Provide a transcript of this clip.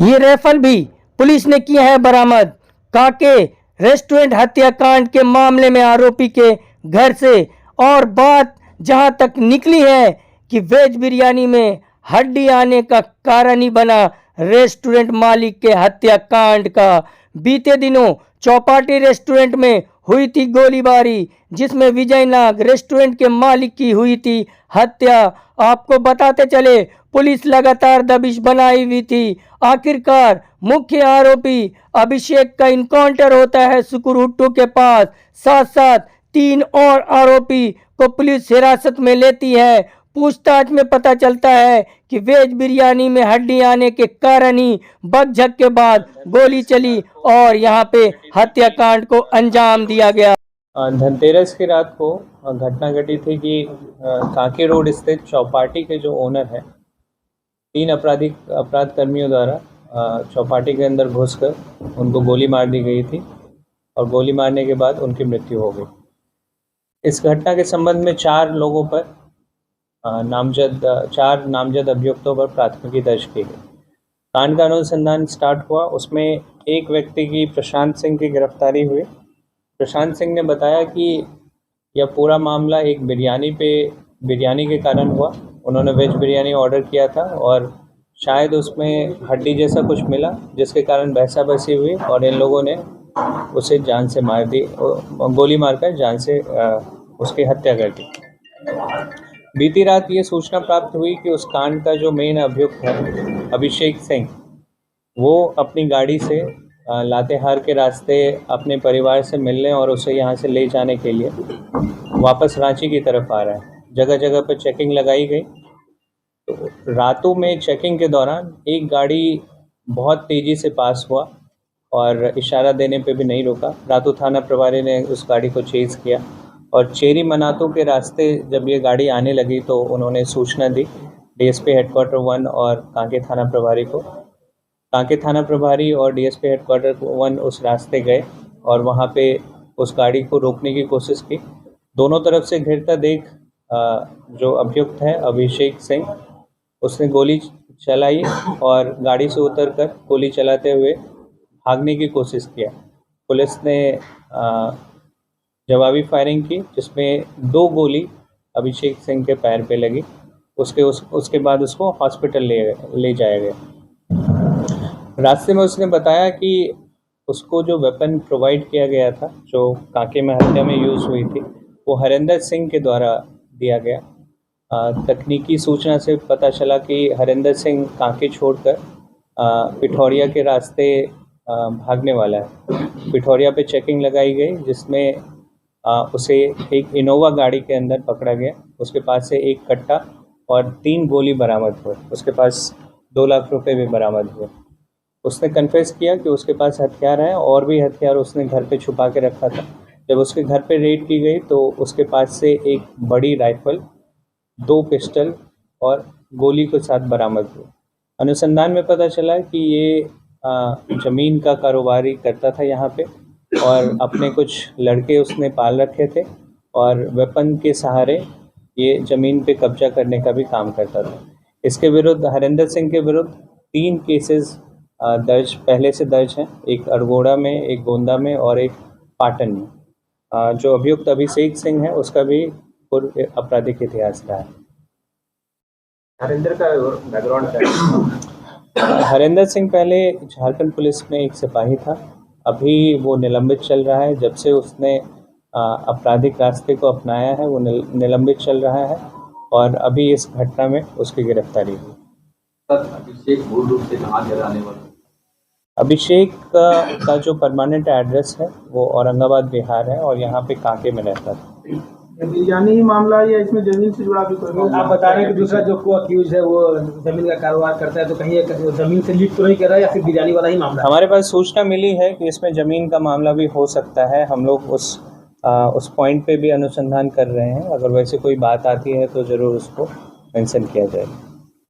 ये राइफल भी पुलिस ने किया है बरामद। कांके रेस्टोरेंट हत्याकांड के मामले में आरोपी के घर से और बात जहां तक निकली है कि वेज बिरयानी में हड्डी आने का कारण ही बना रेस्टोरेंट मालिक के हत्याकांड का। बीते दिनों चौपाटी रेस्टोरेंट में हुई थी गोलीबारी, जिसमें विजय नाग रेस्टोरेंट के मालिक की हुई थी हत्या। आपको बताते चले, पुलिस लगातार दबिश बनाई हुई थी। आखिरकार मुख्य आरोपी अभिषेक का इनकाउंटर होता है सुकुरहुट्टू के पास। साथ साथ 3 और आरोपी को पुलिस हिरासत में लेती है। पूछताछ में पता चलता है कि वेज बिरयानी में हड्डी आने के कारण ही बकझक के बाद गोली चली और यहाँ पे हत्याकांड को अंजाम दिया गया। धनतेरस की रात को घटना घटी थी कि कांके रोड स्थित चौपाटी के जो ओनर है, 3 अपराध कर्मियों द्वारा चौपाटी के अंदर घुसकर उनको गोली मार दी गई थी और गोली मारने के बाद उनकी मृत्यु हो गई। इस घटना के संबंध में 4 लोगों पर 4 नामजद अभियुक्तों पर प्राथमिकी दर्ज की गई। कांड का अनुसंधान स्टार्ट हुआ। उसमें एक व्यक्ति की प्रशांत सिंह की गिरफ्तारी हुई। प्रशांत सिंह ने बताया कि यह पूरा मामला एक बिरयानी के कारण हुआ। उन्होंने वेज बिरयानी ऑर्डर किया था और शायद उसमें हड्डी जैसा कुछ मिला, जिसके कारण बहसाबसी हुई और इन लोगों ने उसे जान से मार दी, गोली मारकर जान से उसकी हत्या कर दी। बीती रात ये सूचना प्राप्त हुई कि उस कांड का जो मेन अभियुक्त है अभिषेक सिंह, वो अपनी गाड़ी से लातेहार के रास्ते अपने परिवार से मिलने और उसे यहाँ से ले जाने के लिए वापस रांची की तरफ आ रहा है। जगह जगह पर चेकिंग लगाई गई। तो रातों में चेकिंग के दौरान एक गाड़ी बहुत तेज़ी से पास हुआ और इशारा देने पे भी नहीं रुका। रातू थाना प्रभारी ने उस गाड़ी को चेज़ किया और चेरी मनातू के रास्ते जब ये गाड़ी आने लगी तो उन्होंने सूचना दी डीएसपी हेडक्वार्टर 1 और कांके थाना प्रभारी को। कांके थाना प्रभारी और डीएसपी हेडक्वार्टर 1 उस रास्ते गए और वहाँ पे उस गाड़ी को रोकने की कोशिश की। दोनों तरफ से घिरता देख जो अभियुक्त है अभिषेक सिंह, उसने गोली चलाई और गाड़ी से उतरकर गोली चलाते हुए भागने की कोशिश किया। पुलिस ने जवाबी फायरिंग की, जिसमें 2 गोली अभिषेक सिंह के पैर पे लगी। उसके बाद उसको हॉस्पिटल ले जाया गया। रास्ते में उसने बताया कि उसको जो वेपन प्रोवाइड किया गया था, जो कांके में हत्या में यूज़ हुई थी, वो हरिंदर सिंह के द्वारा दिया गया। तकनीकी सूचना से पता चला कि हरिंदर सिंह कांके छोड़कर पिठौरिया के रास्ते भागने वाला है। पिठौरिया पे चेकिंग लगाई गई, जिसमें उसे एक इनोवा गाड़ी के अंदर पकड़ा गया। उसके पास से एक कट्टा और 3 गोली बरामद हुए। उसके पास 2 लाख रुपए भी बरामद हुए। उसने कन्फेस किया कि उसके पास हथियार है और भी हथियार उसने घर पे छुपा के रखा था। जब उसके घर पे रेड की गई तो उसके पास से एक बड़ी राइफल, 2 पिस्टल और गोली के साथ बरामद हुए। अनुसंधान में पता चला कि ये ज़मीन का कारोबारी करता था यहाँ पे और अपने कुछ लड़के उसने पाल रखे थे और वेपन के सहारे ये ज़मीन पे कब्जा करने का भी काम करता था। इसके विरुद्ध, हरिंदर सिंह के विरुद्ध 3 केसेस पहले से दर्ज हैं, एक अरगोड़ा में, एक गोंदा में और एक पाटन में। जो अभियुक्त अभिषेक सिंह है उसका भी पूर्व आपराधिक इतिहास रहा है। हरिंदर का बैकग्राउंड क्या है? हरिंदर सिंह पहले झारखंड पुलिस में एक सिपाही था। अभी वो निलंबित चल रहा है। जब से उसने आपराधिक रास्ते को अपनाया है वो निलंबित चल रहा है और अभी इस घटना में उसकी गिरफ्तारी हुई। अभिषेक मूल रूप से कहाँ के रहने वाले? अभिषेक का जो परमानेंट एड्रेस है वो औरंगाबाद बिहार है और यहाँ पे कांके में रहता था। बिरयानी ही मामला या इसमें जमीन से जुड़ा भी कोई? आप बता रहे हैं कि दूसरा जो को अक्यूज है वो जमीन का कारोबार करता है, तो कहीं जमीन से लीड तो नहीं कर रहा है या फिर बिरयानी वाला ही मामला? हमारे पास सूचना मिली है कि इसमें जमीन का मामला भी हो सकता है। हम लोग उस पॉइंट पे भी अनुसंधान कर रहे हैं। अगर वैसे कोई बात आती है तो ज़रूर उसको मेंशन किया जाएगा।